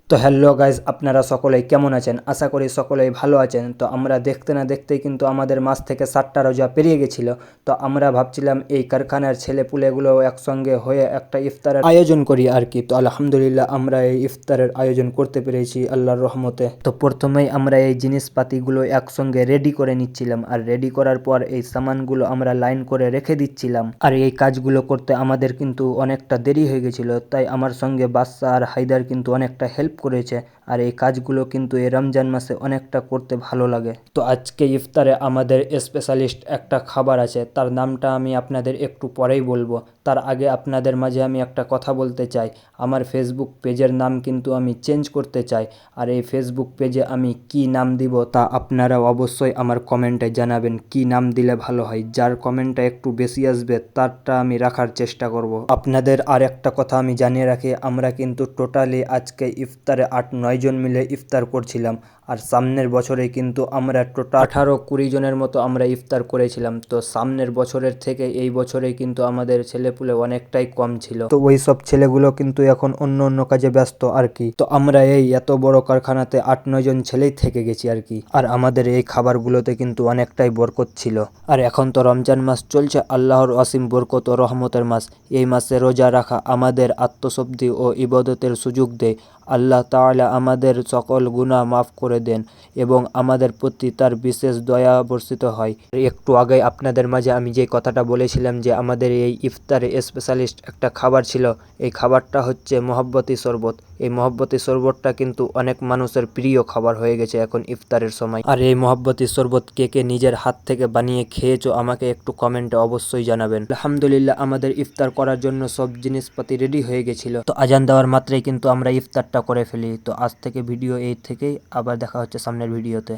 তো hello guys, আপনারা সকলেই কেমন আছেন? আশা করি সকলেই ভালো আছেন। তো আমরা দেখতে না দেখতেই কিন্তু আমাদের মাস থেকে 7টা রোজা পেরিয়ে গেছিলো। তো আমরা ভাবছিলাম এই কারখানার ছেলেপুলেগুলো একসঙ্গে হয়ে একটা ইফতারের আয়োজন করি আর কি। তো আলহামদুলিল্লাহ আমরা এই ইফতারের আয়োজন করতে পেরেছি আল্লাহর রহমতে। তো প্রথমেই আমরা এই জিনিসপাতিগুলো একসঙ্গে রেডি করে নিচ্ছিলাম, আর রেডি করার পর এই সামানগুলো আমরা লাইন করে রেখে দিচ্ছিলাম। আর এই কাজগুলো করতে আমাদের কিন্তু অনেকটা দেরি হয়ে গেছিলো, তাই আমার সঙ্গে বাদশা আর হায়দার কিন্তু অনেকটা হেল্প করেছে। আর এই কাজগুলো কিন্তু এই রমজান মাসে অনেকটা করতে ভালো লাগে। তো আজকে ইফতারে আমাদের স্পেশালিস্ট একটা খাবার আছে, তার নামটা আমি আপনাদের একটু পরেই বলবো। তার আগে আপনাদের মাঝে আমি একটা কথা বলতে চাই, আমার ফেসবুক পেজের নাম কিন্তু আমি চেঞ্জ করতে চাই। আর এই ফেসবুক পেজে আমি কি নাম দিব তা আপনারা অবশ্যই আমার কমেন্টে জানাবেন কি নাম দিলে ভালো হয়। যার কমেন্টটা একটু বেশি আসবে তারটা আমি রাখার চেষ্টা করব। আপনাদের আর একটা কথা আমি জানিয়ে রাখি, আমরা কিন্তু টোটালি আজকে ইফতারে 8-9 জন মিলে ইফতার করছিলাম। আর সামনের বছরে কিন্তু আমরা টোটাল 18-20 জনের মতো আমরা ইফতার করেছিলাম। তো সামনের বছরের থেকে এই বছরে কিন্তু আমাদের ছেলেপুলে অনেকটাই কম ছিল। তো ওই সব ছেলেগুলো কিন্তু এখন অন্য অন্য কাজে ব্যস্ত আর কি। তো আমরা এই এত বড় কারখানাতে 8-9 জন ছেলেই থেকে গেছি আর কি। আর আমাদের এই খাবারগুলোতে কিন্তু অনেকটাই বরকত ছিল। আর এখন তো রমজান মাস চলছে, আল্লাহর অসীম বরকত ও রহমতের মাস। এই মাসে রোজা রাখা আমাদের আত্মশুদ্ধি ও ইবাদতের সুযোগ দেয়। আল্লাহ তাআলা আমাদের সকল গুনাহ মাফ করে দেন এবং আমাদের প্রতি তার বিশেষ দয়া বর্ষিত হয়। একটু আগে আপনাদের মাঝে আমি যে কথাটা বলেছিলাম যে আমাদের এই ইফতারে স্পেশালিস্ট একটা খাবার ছিল, এই খাবারটা হচ্ছে মহব্বতী শরবত। এই মহব্বতী শরবতটা কিন্তু অনেক মানুষের প্রিয় খাবার হয়ে গেছে এখন ইফতারের সময়। আর এই মহব্বতী শরবত কে কে নিজের হাত থেকে বানিয়ে খেয়েছো আমাকে একটু কমেন্টে অবশ্যই জানাবেন। আলহামদুলিল্লাহ আমাদের ইফতার করার জন্য সব জিনিসপাতি রেডি হয়ে গেছিল। তো আজান দেওয়ার মাত্রই কিন্তু আমরা ইফতারটা করে ফেলি। তো আজ থেকে ভিডিও এই থেকেই, আবার দেখা হচ্ছে সামনের ভিডিওতে।